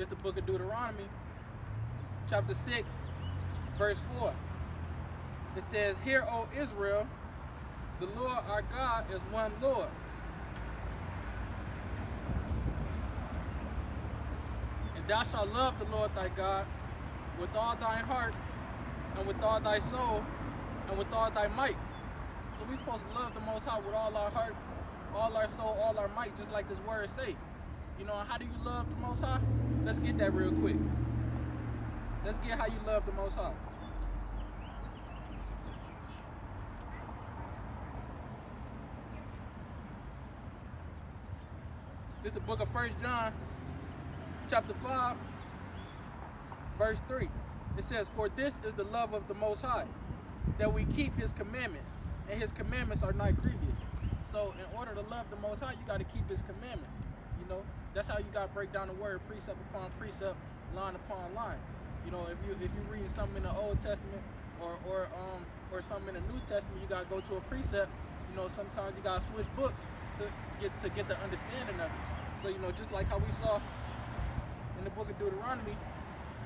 It's the book of Deuteronomy, chapter 6, verse 4. It says, "Hear, O Israel, the Lord our God is one Lord. And thou shalt love the Lord thy God with all thine heart, and with all thy soul, and with all thy might." So we're supposed to love the Most High with all our heart, all our soul, all our might, just like this word say. You know, how do you love the Most High? Let's get that real quick. Let's get how you love the Most High. This is the book of 1 John, chapter 5, verse 3. It says, "For this is the love of the Most High, that we keep his commandments, and his commandments are not grievous." So in order to love the Most High, you got to keep his commandments. You know, that's how you got to break down the word, precept upon precept, line upon line. You know, if you read something in the Old Testament or something in the New Testament, you got to go to a precept. You know, sometimes you got to switch books to get the understanding of it. So, you know, just like how we saw in the book of Deuteronomy,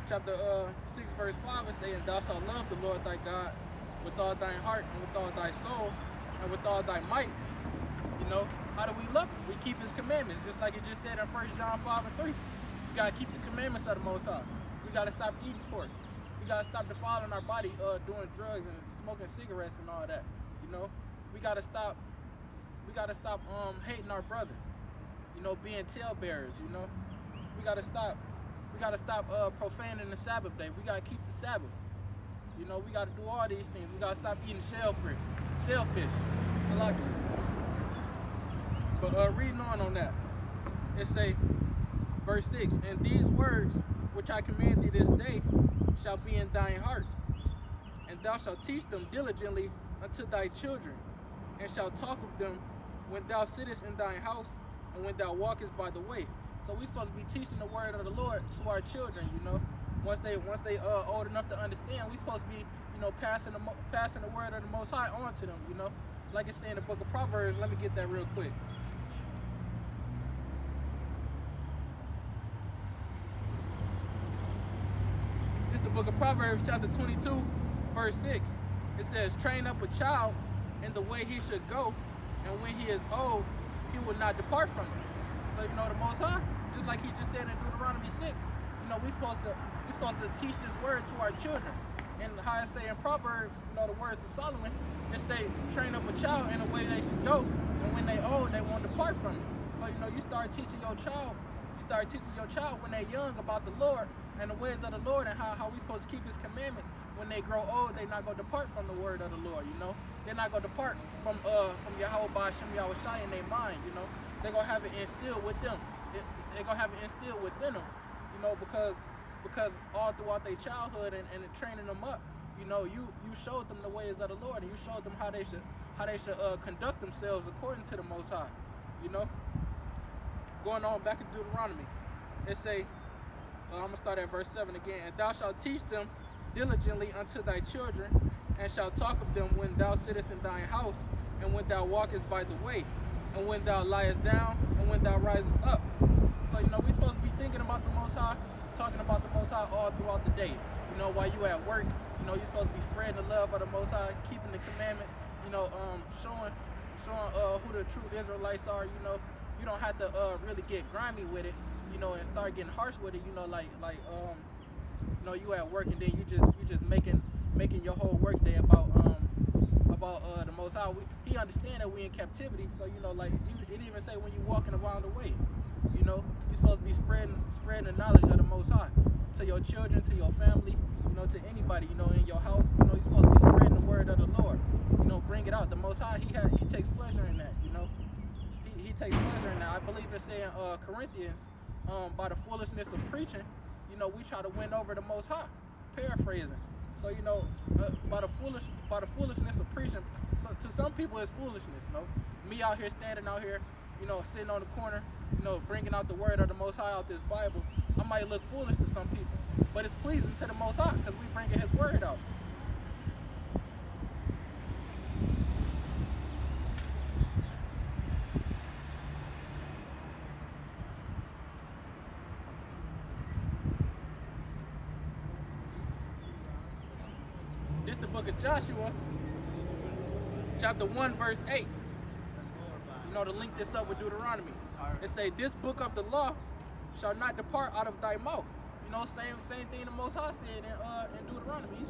chapter 6, verse 5, it says, "And thou shalt love the Lord thy God with all thine heart, and with all thy soul, and with all thy might." You know, how do we love him? We keep his commandments, just like it just said in 1 John 5 and 3. You got to keep the commandments of the Most High. We got to stop eating pork. We got to stop defiling our body, doing drugs and smoking cigarettes and all that. You know, we got to stop hating our brother. You know, being talebearers. You know, we got to stop profaning the Sabbath day. We got to keep the Sabbath. You know, we got to do all these things. We got to stop eating shellfish. Salaki. But reading on that, it say, verse 6, "And these words which I command thee this day shall be in thine heart, and thou shalt teach them diligently unto thy children, and shalt talk of them when thou sittest in thine house, and when thou walkest by the way." So we supposed to be teaching the word of the Lord to our children. You know, once they old enough to understand, we supposed to be, you know, passing the word of the Most High on to them. You know, like it's saying in the book of Proverbs. Let me get that real quick. This is the book of Proverbs, chapter 22, verse 6. It says, "Train up a child in the way he should go, and when he is old, he will not depart from it." So, you know, the Most High, just like he just said in Deuteronomy 6, you know, we supposed to teach this word to our children. And how I say in Proverbs, you know, the words of Solomon, it say, "Train up a child in the way they should go, and when they old, they won't depart from it." So, you know, you start teaching your child when they're young about the Lord and the ways of the Lord, and how we supposed to keep his commandments. When they grow old, they not gonna depart from the word of the Lord. You know, they're not gonna depart from Yahweh Ba'ashem Yahweh Shai in their mind. You know, they're gonna have it instilled with them. They're gonna have it instilled within them. You know, because all throughout their childhood and training them up, you know, you showed them the ways of the Lord, and you showed them how they should conduct themselves according to the Most High. You know, going on back in Deuteronomy, it say, I'm gonna start at verse 7 again. "And thou shalt teach them diligently unto thy children, and shalt talk of them when thou sittest in thine house, and when thou walkest by the way, and when thou liest down, and when thou risest up." So, you know, we're supposed to be thinking about the Most High, talking about the Most High all throughout the day. You know, while you at work, you know, you're supposed to be spreading the love of the Most High, keeping the commandments, you know, showing who the true Israelites are. You know, you don't have to really get grimy with it, you know, and start getting harsh with it. You know, like you know, you at work and then you just making your whole work day about the Most High. He understand that we in captivity, so, you know, like it even say when you walking around the way, you know, you're supposed to be spreading the knowledge of the Most High to your children, to your family, you know, to anybody, you know, in your house. You know, you're supposed to be spreading the word of the Lord. You know, bring it out. The Most High, he takes pleasure in that. You know, he takes pleasure in that. I believe it's saying Corinthians, by the foolishness of preaching, you know, we try to win over the Most High. Paraphrasing. So, you know, by the foolishness of preaching, so to some people it's foolishness. You know, me out here standing out here, you know, sitting on the corner, you know, bringing out the word of the Most High out this Bible, I might look foolish to some people, but it's pleasing to the Most High because we bringing his word out. This the book of Joshua, chapter 1, verse 8. You know, to link this up with Deuteronomy. It say, this book of the law shall not depart out of thy mouth. You know, same thing the Most High said in Deuteronomy. He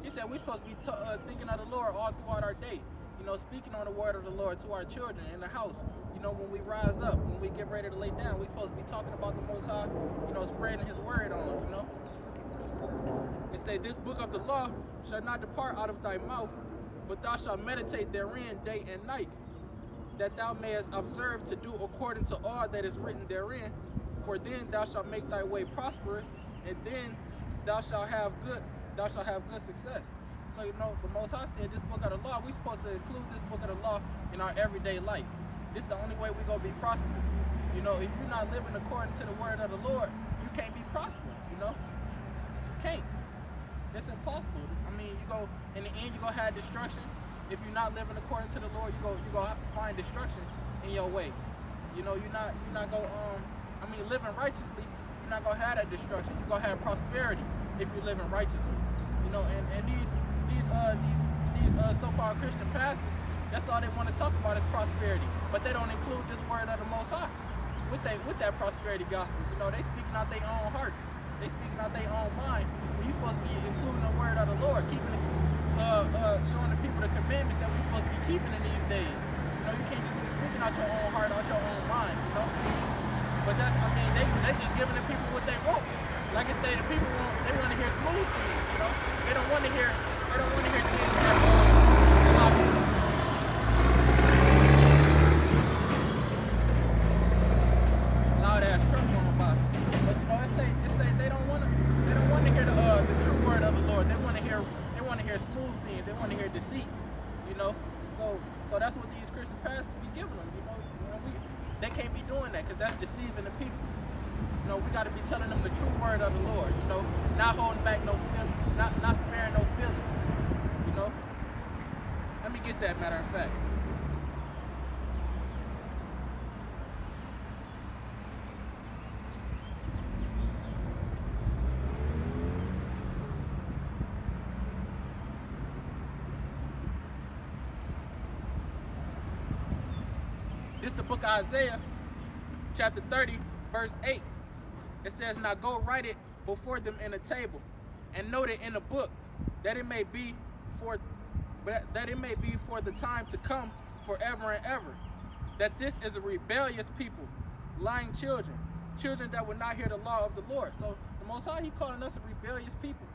said we're supposed to be thinking of the Lord all throughout our day. You know, speaking on the word of the Lord to our children in the house. You know, when we rise up, when we get ready to lay down, we're supposed to be talking about the Most High, you know, spreading his word on, you know. It say, this book of the law shall not depart out of thy mouth, but thou shalt meditate therein day and night, that thou mayest observe to do according to all that is written therein. For then thou shalt make thy way prosperous, and then thou shalt have good success. So, you know, the Most High said this book of the law, we're supposed to include this book of the law in our everyday life. This is the only way we're going to be prosperous. You know, if you're not living according to the word of the Lord, you can't be prosperous, you know? You can't. It's impossible. I mean, you go, in the end, you're going to have destruction. If you're not living according to the Lord, you're going to find destruction in your way. You know, you're not going to, living righteously, you're not going to have that destruction. You're going to have prosperity if you're living righteously. You know, and these so-called Christian pastors, that's all they want to talk about is prosperity. But they don't include this word of the Most High with that prosperity gospel. You know, they speaking out their own heart. They speaking out their own mind. When you're supposed to be including the word of the Lord, showing the people the commandments that we're supposed to be keeping in these days. You know, you can't just be speaking out your own heart, out your own mind, you know? But they just giving the people what they want. Like I say, the people they want to hear smooth things, you know? They don't want to hear things that loud ass truck going by. But you know, it say they don't want to hear the true word of the Lord. They want to hear smooth things. They want to hear deceits, you know? So that's what these Christian pastors be giving them, you know? They can't be doing that because that's deceiving the people. You know, we got to be telling them the true word of the Lord, you know, not holding back no feelings, not sparing no feelings, you know. Let me get that, matter of fact. This is the book of Isaiah, chapter 30, verse 8. It says, now go write it before them in a table, and note it in a book, that it may be for the time to come forever and ever. That this is a rebellious people, lying children that will not hear the law of the Lord. So the Most High, he calling us a rebellious people.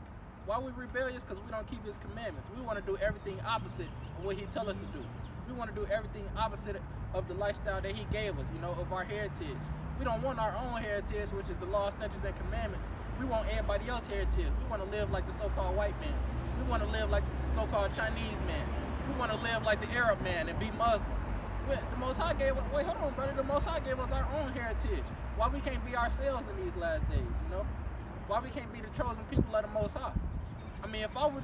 Why we rebellious? Because we don't keep his commandments. We want to do everything opposite of what he tell us to do. We want to do everything opposite of the lifestyle that he gave us, you know, of our heritage. We don't want our own heritage, which is the law, statutes, and commandments. We want everybody else's heritage. We want to live like the so-called white man. We want to live like the so-called Chinese man. We want to live like the Arab man and be Muslim. The Most High gave us, wait, hold on, brother. The Most High gave us our own heritage. Why we can't be ourselves in these last days, you know? Why we can't be the chosen people of the Most High? I mean, if I was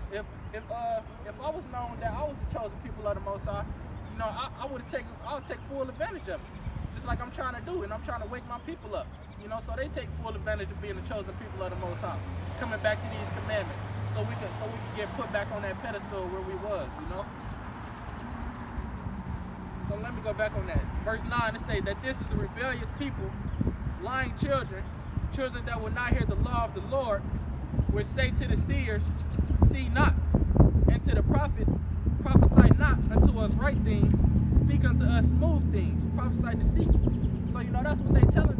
known that I was the chosen people of the Most High, you know, I would take full advantage of it. Just like I'm trying to do, and I'm trying to wake my people up, you know, so they take full advantage of being the chosen people of the Most High, coming back to these commandments, so we can get put back on that pedestal where we was, you know. So let me go back on that. Verse 9, it say that this is a rebellious people, lying children that will not hear the law of the Lord, which say to the seers, see not, and to the prophets, prophesy not unto us right things, speak unto us smooth things, prophesy deceits. So, you know, that's what they telling.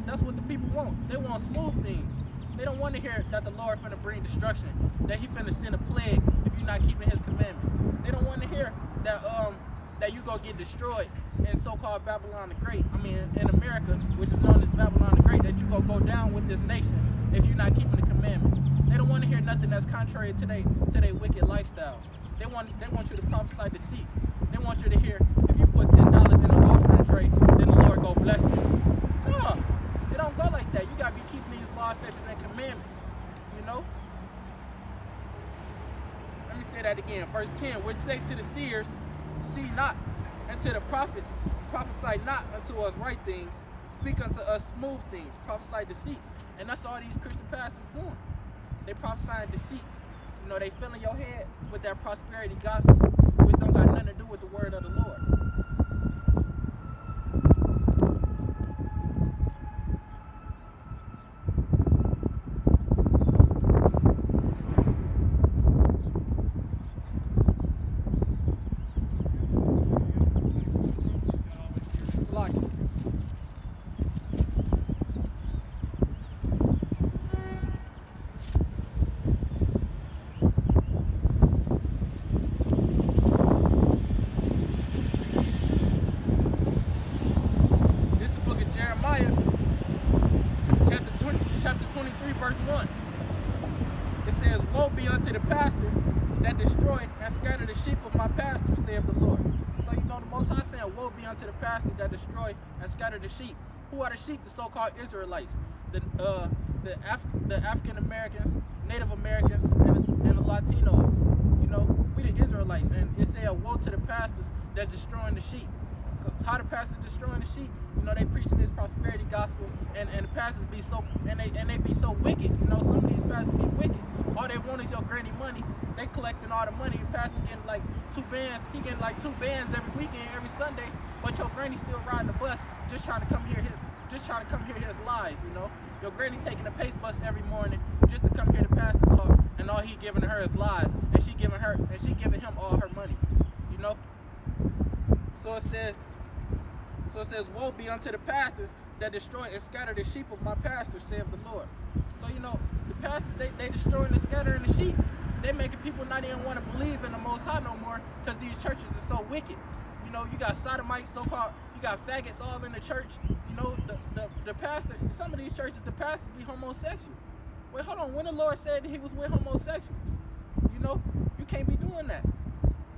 That's what the people want. They want smooth things. They don't want to hear that the Lord finna bring destruction, that he finna send a plague if you're not keeping his commandments. They don't want to hear that you go get destroyed in so-called Babylon the Great. I mean, in America, which is known as Babylon the Great, that you go down with this nation if you're not keeping the commandments. They don't want to hear nothing that's contrary to their wicked lifestyle. They want you to prophesy deceits. They want you to hear, if you put $10 in an offering tray, then the Lord go bless you. No, it don't go like that. You gotta be keeping these laws, statutes, and commandments. You know. Let me say that again. Verse 10, which say to the seers, see not, and to the prophets, prophesy not unto us right things, speak unto us smooth things, prophesy deceits. And that's all these Christian pastors doing. They prophesying deceits. You know, they filling your head with that prosperity gospel, which don't got nothing to do with the word of the Lord. Jeremiah, chapter 23, verse 1. It says, "Woe be unto the pastors that destroy and scatter the sheep of my pastures, saith the Lord." So you know the Most High saying, "Woe be unto the pastors that destroy and scatter the sheep." Who are the sheep? The so-called Israelites, the African Americans, Native Americans, and the Latinos. You know, we the Israelites, and it said, "Woe to the pastors that destroying the sheep." How the pastors destroying the sheep? You know, they preaching this prosperity gospel, and the pastors be so they be so wicked. You know, some of these pastors be wicked. All they want is your granny money. They collecting all the money. The pastor getting like 2 bands. He getting like 2 bands every weekend, every Sunday. But your granny still riding the bus, just trying to come hear his lies. You know, your granny taking the pace bus every morning just to come hear the pastor talk, and all he giving her is lies, and she giving him all her money. You know. So it says, "Woe be unto the pastors that destroy and scatter the sheep of my pastors, saith the Lord." So you know, the pastors, they destroying and scattering the sheep. They making people not even want to believe in the Most High no more, because these churches are so wicked. You know, you got sodomites, so-called, you got faggots all in the church. You know, the pastor, some of these churches, the pastors be homosexual. Wait, hold on, when the Lord said that he was with homosexuals? You know, you can't be doing that.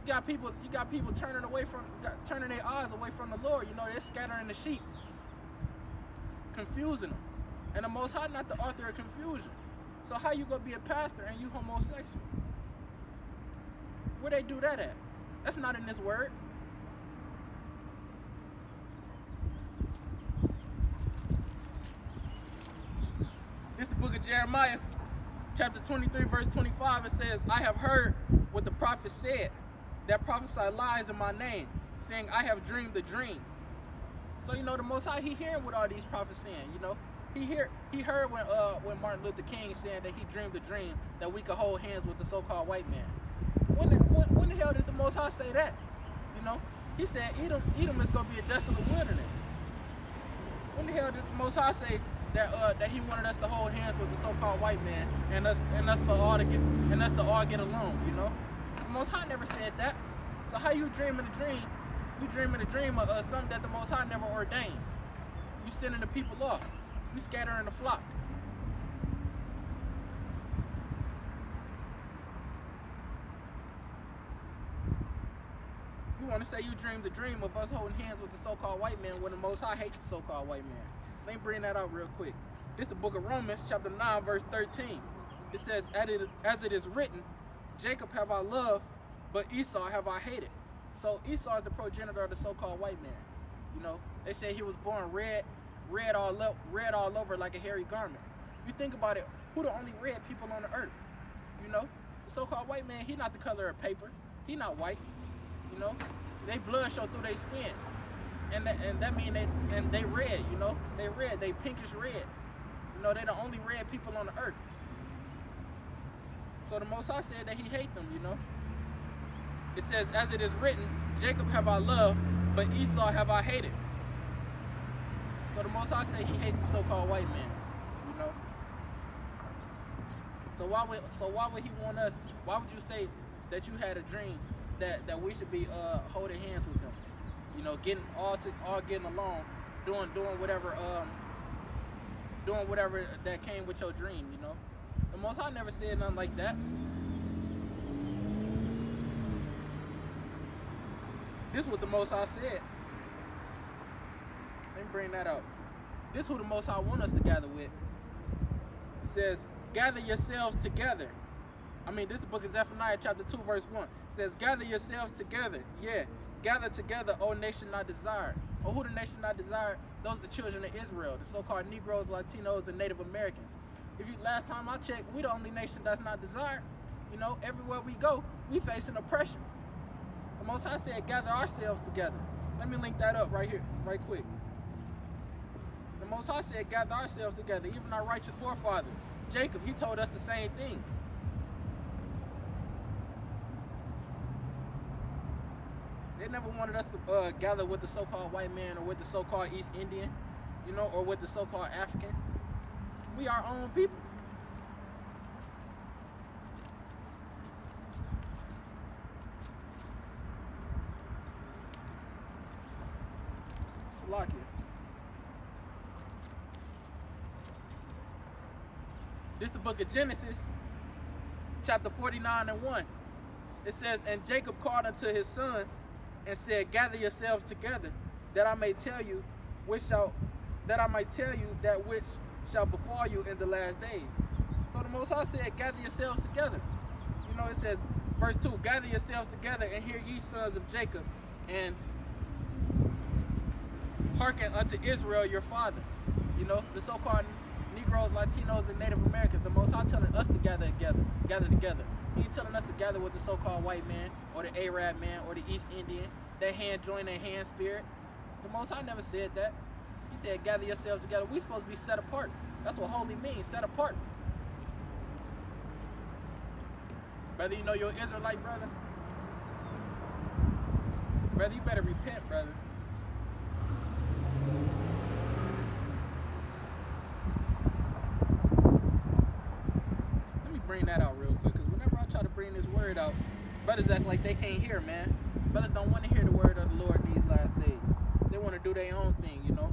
You got people turning their eyes away from the Lord. You know, they're scattering the sheep, confusing them. And the Most High not the author of confusion. So how you gonna be a pastor and you homosexual? Where they do that at? That's not in this word. This is the book of Jeremiah, chapter 23, verse 25. It says, "I have heard what the prophet said, that prophesy lies in my name, saying, I have dreamed a dream." So you know, the Most High, he hearing what all these prophets saying. You know, he heard when Martin Luther King said that he dreamed a dream that we could hold hands with the so-called white man. When the hell did the Most High say that? You know, he said Edom is gonna be a desolate wilderness. When the hell did the Most High say that he wanted us to hold hands with the so-called white man and us to all get along? You know. The Most High never said that. So how you dreaming a dream? You dreaming a dream of something that the Most High never ordained. You sending the people off. You scattering the flock. You want to say you dreamed the dream of us holding hands with the so-called white man when the Most High hates the so-called white man. Let me bring that out real quick. This is the book of Romans, chapter 9, verse 13. It says, "As it is written, Jacob have I loved, but Esau have I hated." So Esau is the progenitor of the so-called white man. You know, they say he was born red all over like a hairy garment. You think about it, who the only red people on the earth? You know, the so-called white man, he not the color of paper. He not white. You know, they blood show through their skin, and that mean they red. You know, they red, they pinkish red. You know, they the only red people on the earth. So the Most High said that he hate them, you know. It says, "As it is written, Jacob have I loved, but Esau have I hated." So the Most High said he hates the so-called white man, you know. So why would he want us? Why would you say that you had a dream that we should be holding hands with them? You know, getting along, doing whatever that came with your dream, you know. The Most High never said nothing like that. This is what the Most High said. Let me bring that out. This is who the Most High want us to gather with. It says, "Gather yourselves together." This is the book of Zephaniah, chapter 2, verse 1. It says, "Gather yourselves together. Yeah, gather together, O nation not desired." Or who the nation not desired? Those are the children of Israel, the so-called Negroes, Latinos, and Native Americans. Last time I checked, we the only nation that's not desired. You know, everywhere we go, we facing oppression. The Most High said, gather ourselves together. Let me link that up right here, right quick. The Most High said, gather ourselves together. Even our righteous forefather, Jacob, he told us the same thing. They never wanted us to gather with the so-called white man or with the so-called East Indian, you know, or with the so-called African. We our own people. Salakia. This is the book of Genesis, chapter 49 and 1. It says, and Jacob called unto his sons and said, gather yourselves together, that I may tell you that which shall befall you in the last days. So the Most High said, gather yourselves together. You know, it says, verse 2, gather yourselves together and hear ye sons of Jacob, and hearken unto Israel your father. You know, the so-called Negroes, Latinos, and Native Americans. The Most High telling us to gather together. He ain't telling us to gather with the so-called white man, or the Arab man, or the East Indian. That hand join their hand spirit. The Most High never said that. He said, gather yourselves together. We supposed to be set apart. That's what holy means, set apart. Brother, you know you're an Israelite, brother? Brother, you better repent, brother. Let me bring that out real quick, because whenever I try to bring this word out, brothers act like they can't hear, man. Brothers don't want to hear the word of the Lord these last days. They want to do their own thing, you know.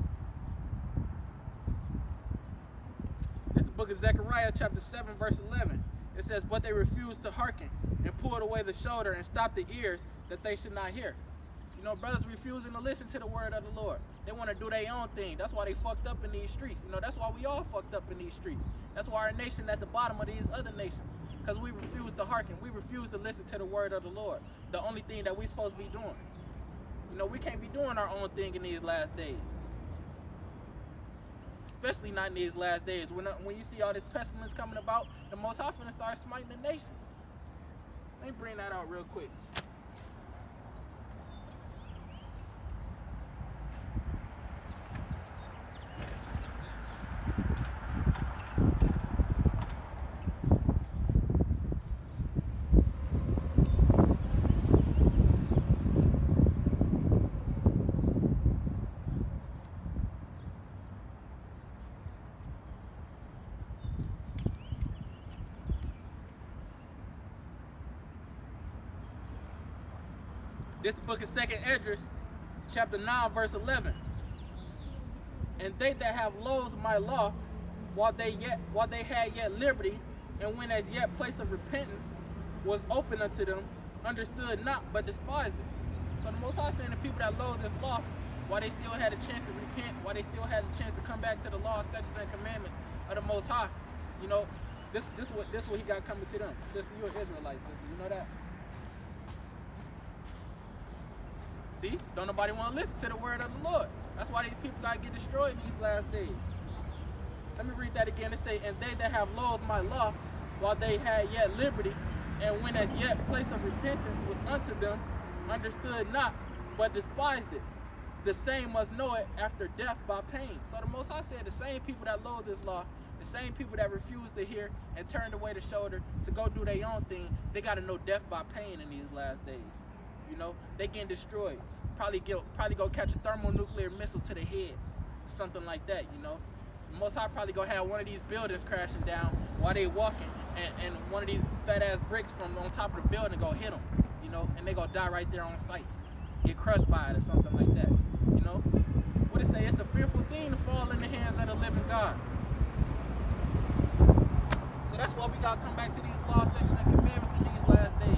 This is the book of Zechariah, chapter 7, verse 11. It says, but they refused to hearken, and pulled away the shoulder, and stopped the ears, that they should not hear. You know, brothers refusing to listen to the word of the Lord. They want to do their own thing. That's why they fucked up in these streets. You know, that's why we all fucked up in these streets. That's why our nation at the bottom of these other nations. Because we refuse to hearken. We refuse to listen to the word of the Lord. The only thing that we supposed to be doing. You know, we can't be doing our own thing in these last days. Especially not in these last days. When you see all this pestilence coming about, the Most High finna start smiting the nations. Let me bring that out real quick. This is the book of 2nd Esdras, chapter 9, verse 11. And they that have loathed my law, while they had yet liberty, and when as yet place of repentance was open unto them, understood not, but despised it. So the Most High saying the people that loathe this law, while they still had a chance to repent, while they still had a chance to come back to the law, statutes, and commandments of the Most High, you know, this what he got coming to them. Sister, you're an Israelite, sister. You know that? See, don't nobody want to listen to the word of the Lord. That's why these people got to get destroyed in these last days. Let me read that again. It say, and they that have loathed my law, while they had yet liberty, and when as yet place of repentance was unto them, understood not, but despised it. The same must know it after death by pain. So the Most High said the same people that loathe this law, the same people that refuse to hear and turned away the shoulder to go do their own thing, they got to know death by pain in these last days. You know, they getting destroyed. Probably go catch a thermonuclear missile to the head, or something like that. You know, the Most High probably go have one of these buildings crashing down while they walking, and one of these fat ass bricks from on top of the building go hit them. You know, and they gonna die right there on sight, get crushed by it or something like that. You know, what it say? It's a fearful thing to fall in the hands of the living God. So that's why we gotta come back to these laws, statutes, and commandments in these last days.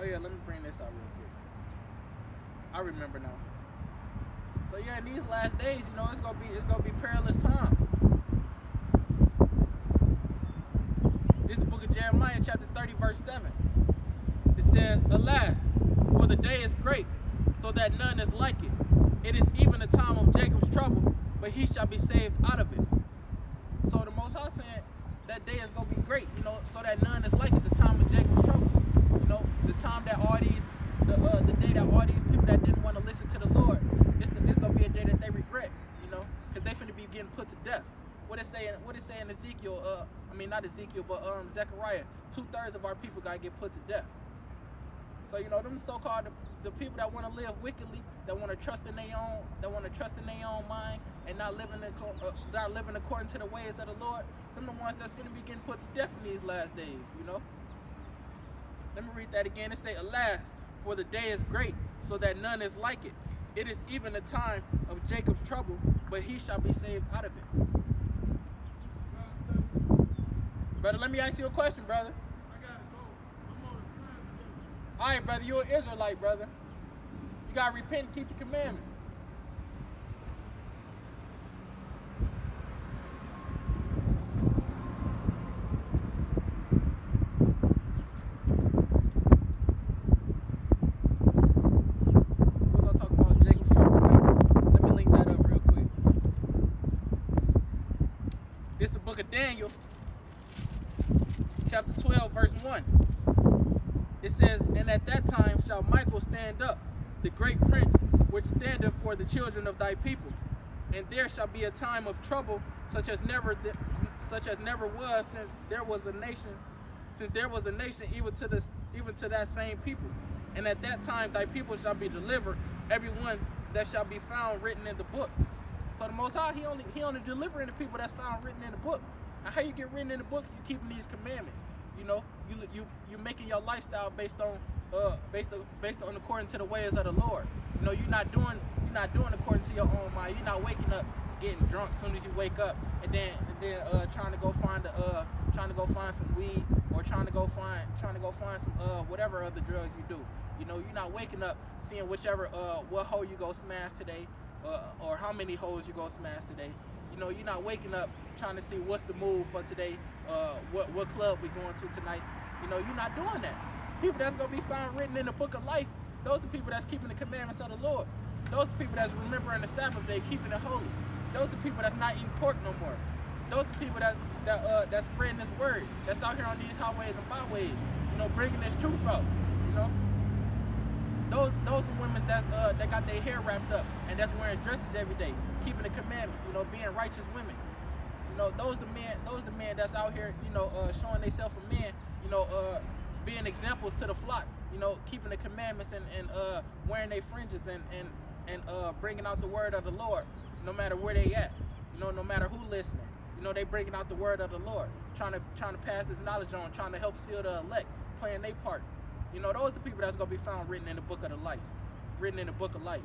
Oh yeah, let me bring this out real quick. I remember now. So yeah, in these last days, you know, it's gonna be perilous times. This is the book of Jeremiah, chapter 30, verse 7. It says, "Alas, for the day is great, so that none is like it. It is even the time of Jacob's trouble, but he shall be saved out of it." So the Most High saying that day is gonna be great, you know, so that none is like it. The time of Jacob's trouble, you know, the time that all these, the day that all these people that didn't want to listen to the Lord, it's gonna be a day that they regret, you know, because they finna be getting put to death. What it say in Ezekiel? I mean not Ezekiel, but Zechariah. 2/3 of our people gotta get put to death. So you know, them so-called the people that want to live wickedly, that want to trust in their own mind and not living according to the ways of the Lord. Them the ones that's finna be getting put to death in these last days. You know. Let me read that again. It say, "Alas, for the day is great, so that none is like it. It is even the time of Jacob's trouble, but he shall be saved out of it." Brother, let me ask you a question, brother. I gotta go. I'm on the time schedule. All right, brother, you're an Israelite, brother. You gotta repent and keep the commandments. We're gonna talk about Jacob's trouble, right? Let me link that up real quick. This is the book of Daniel, chapter 12, verse 1. It says, "And at that time shall Michael stand up, the great prince, which standeth for the children of thy people. And there shall be a time of trouble, such as never was since there was a nation, even to that same people. And at that time thy people shall be delivered, every one that shall be found written in the book." So the Most High, he only delivering the people that's found written in the book. And how you get written in the book? You keeping these commandments. You know, you making your lifestyle based on according to the ways of the Lord. You know, you're not doing according to your own mind. You're not waking up getting drunk as soon as you wake up and then trying to go find some weed, or trying to go find some whatever other drugs you do. You know, you're not waking up seeing whichever what hole you go smash today, or how many holes you go smash today. You know, you're not waking up trying to see what's the move for today, what club we going to tonight. You know, you're not doing that. People that's going to be found written in the book of life, those are people that's keeping the commandments of the Lord. Those are people that's remembering the Sabbath day, keeping it holy. Those are people that's not eating pork no more. Those are people that's spreading this word, that's out here on these highways and byways, you know, bringing this truth out, you know. Those the women that got their hair wrapped up and that's wearing dresses every day, keeping the commandments, you know, being righteous women. You know, those the men that's out here, you know, showing themselves a man, you know, being examples to the flock, you know, keeping the commandments and wearing their fringes and bringing out the word of the Lord, no matter where they at, you know, no matter who listening. You know, they bringing out the word of the Lord, trying to pass this knowledge on, trying to help seal the elect, playing their part. You know, those are the people that's gonna be found written in the book of the life, written in the book of life.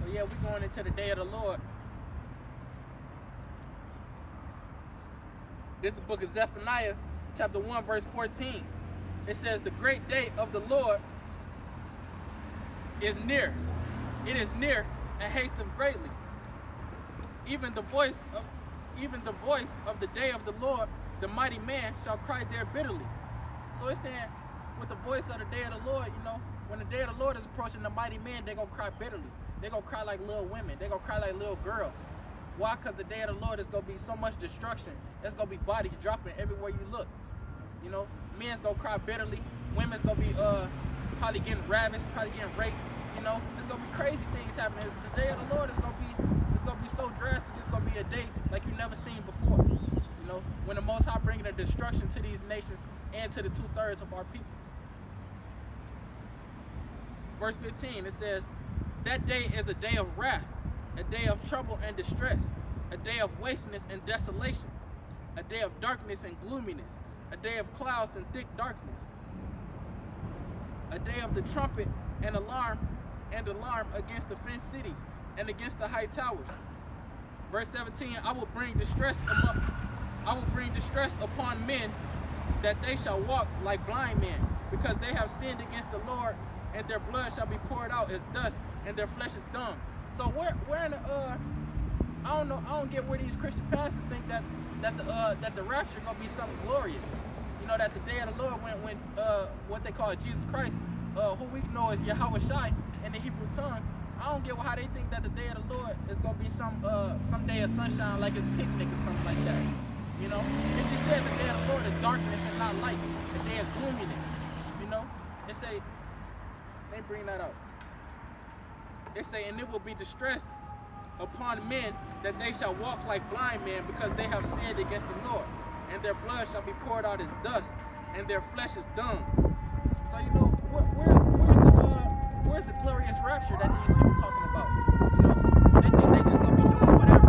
So yeah, we're going into the day of the Lord. This is the book of Zephaniah, chapter 1, verse 14. It says, "The great day of the Lord is near. It is near and hasteth greatly. Even the voice of the day of the Lord, the mighty man shall cry there bitterly." So it's saying, with the voice of the day of the Lord, you know, when the day of the Lord is approaching, the mighty man, they're going to cry bitterly. They're going to cry like little women. They're going to cry like little girls. Why? Because the day of the Lord is going to be so much destruction. There's going to be bodies dropping everywhere you look. You know, men's going to cry bitterly. Women's going to be probably getting ravaged, probably getting raped. You know, it's going to be crazy things happening. The day of the Lord is going to be so drastic. It's going to be a day like you've never seen before. You know, when the Most High bringing a destruction to these nations and to the 2/3 of our people. Verse 15, it says, "That day is a day of wrath, a day of trouble and distress, a day of wasteness and desolation. a day of darkness and gloominess, a day of clouds and thick darkness, a day of the trumpet and alarm against the fenced cities and against the high towers. Verse 17, I will bring distress upon men, that they shall walk like blind men, because they have sinned against the Lord, and their blood shall be poured out as dust, and their flesh is dung. So where in the I don't get where these Christian pastors think that the rapture gonna be something glorious. You know, that the day of the Lord when what they call Jesus Christ, who we know is Yahweh Shai in the Hebrew tongue. I don't get how they think that the day of the Lord is gonna be some day of sunshine, like it's picnic or something like that. You know, it just says the day of the Lord is darkness and not light. The day is gloominess. You know, it say, let me bring that out. It say, and it will be distress upon men, that they shall walk like blind men, because they have sinned against the Lord, and their blood shall be poured out as dust, and their flesh is dung. So you know, where's the glorious rapture that these people talking about? You know, they think they just gonna be doing whatever.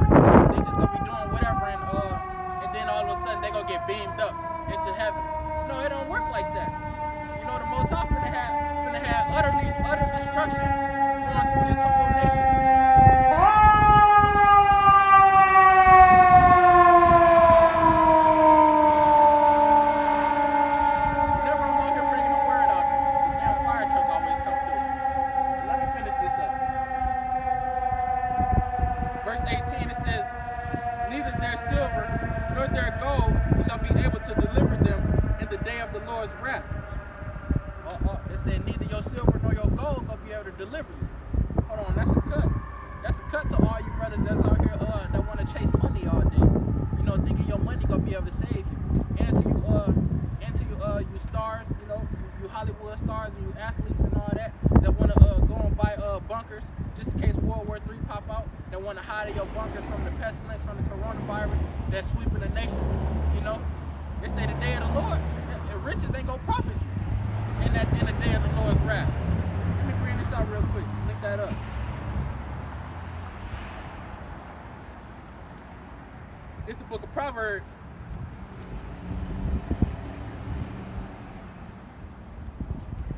They just gonna be doing whatever, and then all of a sudden they gonna get beamed up into heaven. No, it don't work like that. You know, the Most High finna have utter destruction going through this whole nation. Whenever I'm out here bringing the word out, the damn fire truck always come through. Let me finish this up. Verse 18, it says, neither their silver nor their gold shall be able to deliver them in the day of the Lord's wrath. It said, neither your silver nor your gold gonna be able to deliver you. Hold on, that's a cut. That's a cut to all you brothers that's out here that want to chase money all day. You know, thinking your money gonna be able to save you. And to you stars, you know, you Hollywood stars and you athletes and all that want to go and buy bunkers just in case World War III pop out. That want to hide in your bunkers from the pestilence, from the coronavirus that's sweeping the nation. You know, they say the day of the Lord, riches ain't gonna profit you in the day of the Lord's wrath. Let me bring this out real quick. Link that up. It's the book of Proverbs.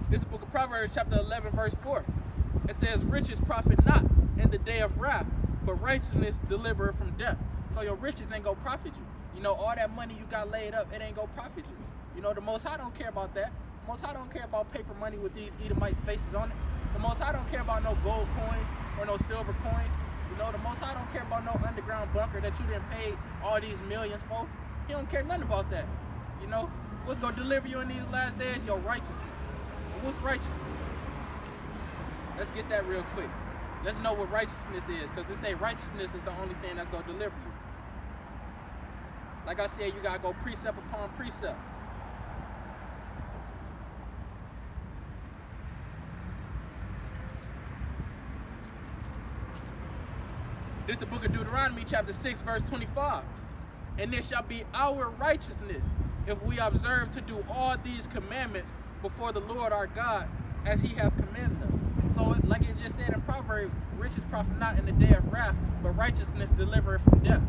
This is the book of Proverbs, chapter 11, verse 4. It says, riches profit not in the day of wrath, but righteousness delivereth from death. So your riches ain't gonna profit you. You know, all that money you got laid up, it ain't gonna profit you. You know, the Most High don't care about that. The Most High don't care about paper money with these Edomites' faces on it. The Most High don't care about no gold coins or no silver coins. You know, the Most High don't care about no underground bunker that you didn't pay all these millions for. He don't care nothing about that. You know, what's gonna deliver you in these last days? Your righteousness. And what's righteousness? Let's get that real quick. Let's know what righteousness is, because they say righteousness is the only thing that's gonna deliver you. Like I said, you gotta go precept upon precept. This is the book of Deuteronomy, chapter 6, verse 25. And it shall be our righteousness if we observe to do all these commandments before the Lord our God, as he hath commanded us. So, like it just said in Proverbs, riches profit not in the day of wrath, but righteousness delivereth from death.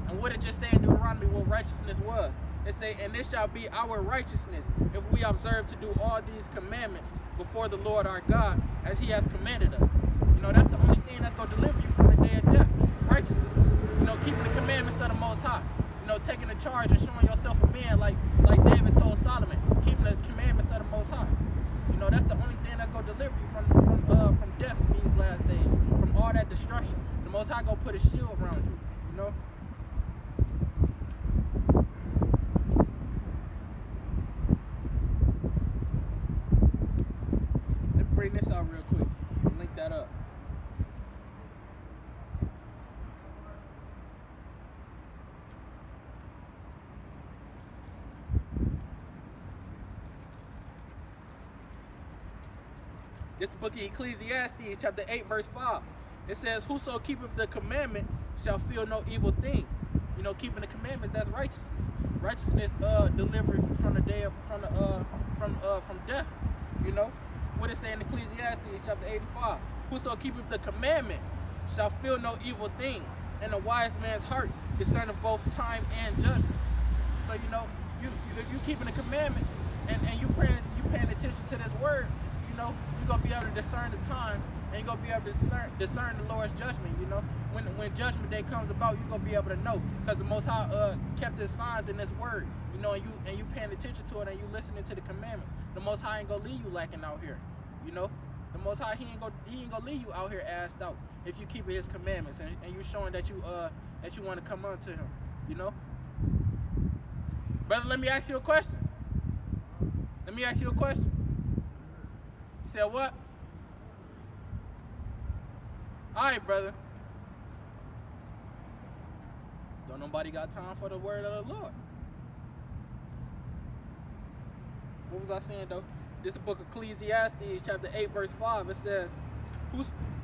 And what it just said in Deuteronomy, what righteousness was. It say, and it shall be our righteousness if we observe to do all these commandments before the Lord our God, as he hath commanded us. You know, that's the only thing that's going to deliver you from the day of death. Righteousness. You know, keeping the commandments of the Most High. You know, taking the charge and showing yourself a man like David told Solomon. Keeping the commandments of the Most High. You know, that's the only thing that's going to deliver you from death in these last days. From all that destruction. The Most High going to put a shield around you. You know? Let me bring this out real quick. Link that up. This is the book of Ecclesiastes, chapter 8, verse 5. It says, whoso keepeth the commandment shall feel no evil thing. You know, keeping the commandments, that's righteousness. Righteousness delivery from the day of from death. You know? What it say in Ecclesiastes, chapter 85. Whoso keepeth the commandment shall feel no evil thing, and the wise man's heart discerneth both time and judgment. So if you keeping the commandments and you paying attention to this word, you're gonna be able to discern the times, and you're gonna be able to discern the Lord's judgment. When judgment day comes about, you're gonna be able to know, because the Most High kept His signs in this word. And you paying attention to it, and you listening to the commandments. The Most High ain't gonna leave you lacking out here. The Most High, He ain't gonna leave you out here assed out if you keep His commandments and you showing that you want to come unto Him. Brother, let me ask you a question. You said what? All right, brother. Don't nobody got time for the word of the Lord. What was I saying though? This is the book of Ecclesiastes, chapter 8, verse 5. It says,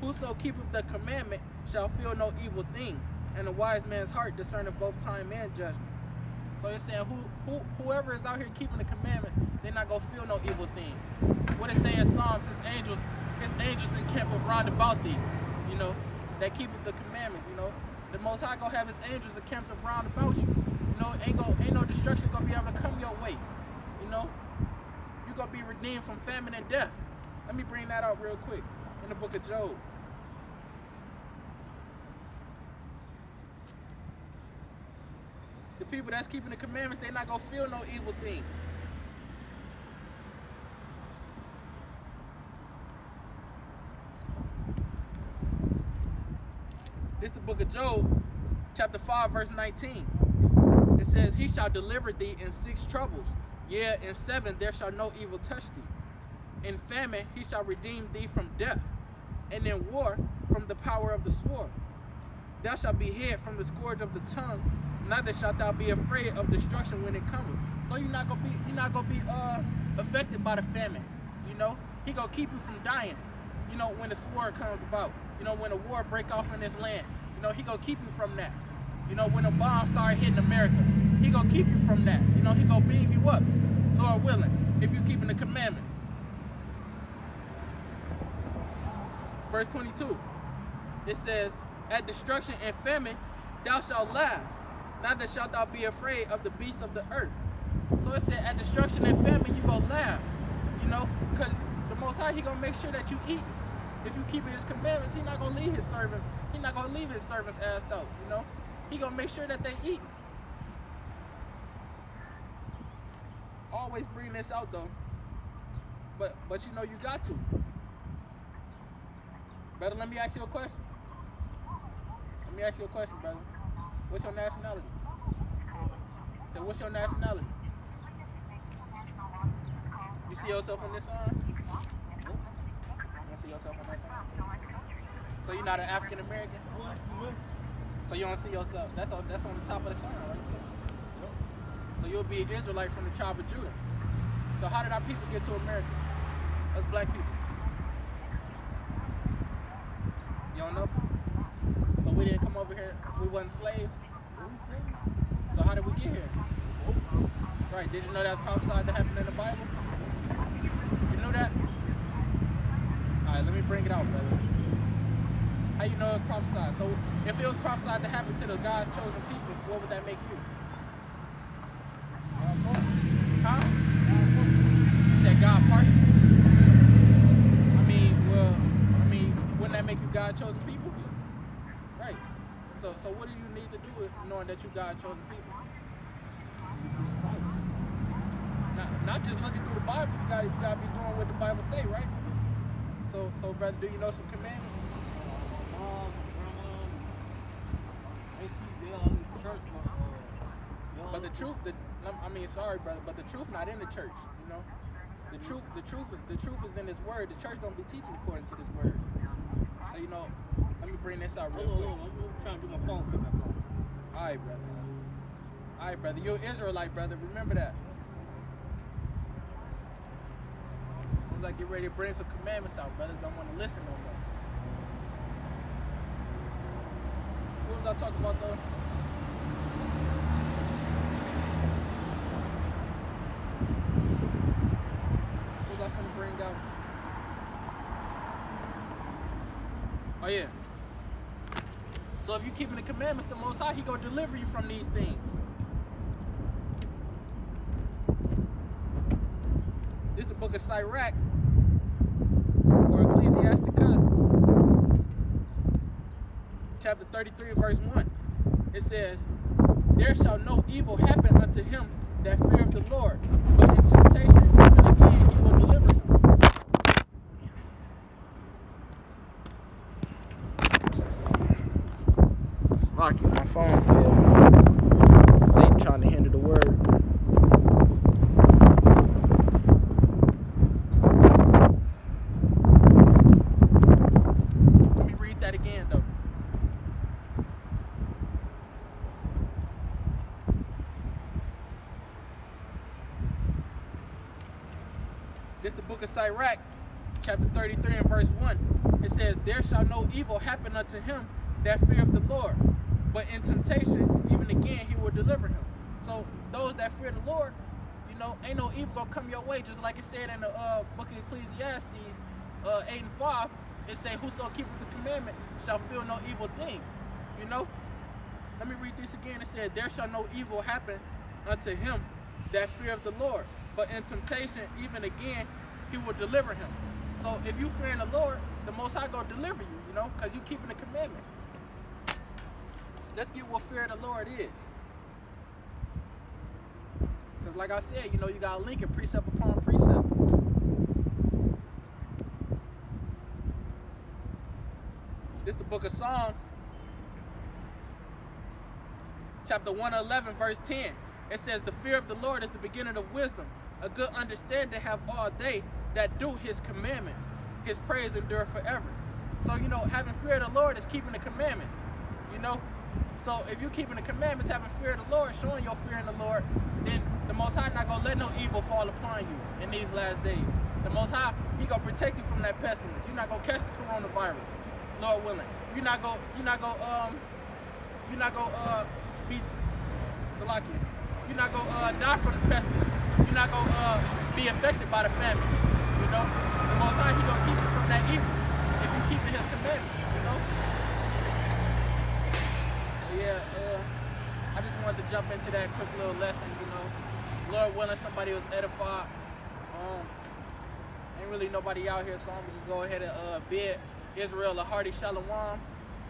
Whoso keepeth the commandment shall feel no evil thing, and a wise man's heart discerneth both time and judgment. So it's saying whoever is out here keeping the commandments, they're not gonna feel no evil thing. What it's saying in Psalms, his angels encamp round about thee, that keepeth the commandments, The Most High gonna have His angels encamped round about you. Ain't no destruction gonna be able to come your way. You're gonna be redeemed from famine and death. Let me bring that out real quick in the book of Job. The people that's keeping the commandments, they're not gonna feel no evil thing. This is the book of Job, chapter 5, verse 19. It says, He shall deliver thee in 6 troubles. Yea, in 7 there shall no evil touch thee. In famine He shall redeem thee from death, and in war from the power of the sword. Thou shalt be hid from the scourge of the tongue, neither shalt thou be afraid of destruction when it cometh. So you're not gonna be affected by the famine. He gonna keep you from dying. When the sword comes about. When a war break off in this land. He gonna keep you from that. When a bomb start hitting America, He gonna keep you from that. He gonna beam you up, Lord willing, if you're keeping the commandments. Verse 22, it says, At destruction and famine thou shalt laugh, neither shalt thou be afraid of the beasts of the earth. So it said, at destruction and famine you gonna laugh, because the Most High, He gonna make sure that you eat. If you keep His commandments, He not gonna leave His servants. He not gonna leave His servants assed out. He gonna make sure that they eat. Always bring this out though. But you got to. Brother, let me ask you a question. Brother. What's your nationality? So what's your nationality? You see yourself in this song? You don't see yourself in that song? So you're not an African American? So you don't see yourself. That's on the top of the song right there. So you'll be an Israelite from the tribe of Judah. So how did our people get to America? Us black people. You don't know? So we didn't come over here, we wasn't slaves? So how did we get here? Right, did you know that was prophesied to happen in the Bible? You knew that? Alright, let me bring it out, brother. How you know it was prophesied? So if it was prophesied to happen to the God's chosen people, what would that make you? Huh? You said God partial? Wouldn't that make you God chosen people? Right. So what do you need to do with knowing that you God chosen people? Not just looking through the Bible, you gotta be doing what the Bible say, right? So brother, do you know some commandments? But the truth, sorry brother, but the truth not in the church, The truth is in His word. The church don't be teaching according to this word. So let me bring this out real quick. I'm trying to get my phone cut back on. Alright, brother. You're an Israelite, brother. Remember that. As soon as I get ready to bring some commandments out, brothers don't want to listen no more. What was I talking about though? What was I finna bring out? Oh yeah. So if you keeping the commandments, the Most High, He gonna deliver you from these things. book of Sirach, or Ecclesiasticus, chapter 33, verse 1. It says, there shall no evil happen unto him that feareth the Lord, but in temptation, even again, he will deliver him. Lucky my phone failed. Satan trying to hinder the word. Let me read that again though. This is the book of Sirach, chapter 33 and verse 1. It says, there shall no evil happen unto him that feareth the Lord, but in temptation, even again, he will deliver him. So those that fear the Lord, you know, ain't no evil gonna come your way. Just like it said in the book of Ecclesiastes 8 and 5, it say, whoso keepeth the commandment shall feel no evil thing. You know? Let me read this again. It said, there shall no evil happen unto him that feareth the Lord, but in temptation, even again, he will deliver him. So if you fear the Lord, the Most High gonna deliver you, you know, because you keeping the commandments. Let's get what fear of the Lord is. Because like I said, you know, you got to link it precept upon precept. This is the book of Psalms, chapter 111, verse 10. It says, the fear of the Lord is the beginning of wisdom. A good understanding have all they that do his commandments. His praise endure forever. So, you know, having fear of the Lord is keeping the commandments, you know. So if you're keeping the commandments, having fear of the Lord, showing your fear in the Lord, then the Most High not going to let no evil fall upon you in these last days. The Most High, he going to protect you from that pestilence. You're not going to catch the coronavirus, Lord willing. You're not going to be Salakia. You're not going to die from the pestilence. You're not going to be affected by the famine. You know, the Most High, he going to keep you from that evil if you keep his commandments, you know. Yeah, I just wanted to jump into that quick little lesson, you know. Lord willing, somebody was edified. Ain't really nobody out here, so I'm gonna just go ahead and bid Israel a hearty shalom.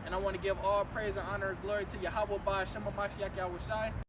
And I want to give all praise and honor and glory to Yahweh by Shema Mashiach Yahushai.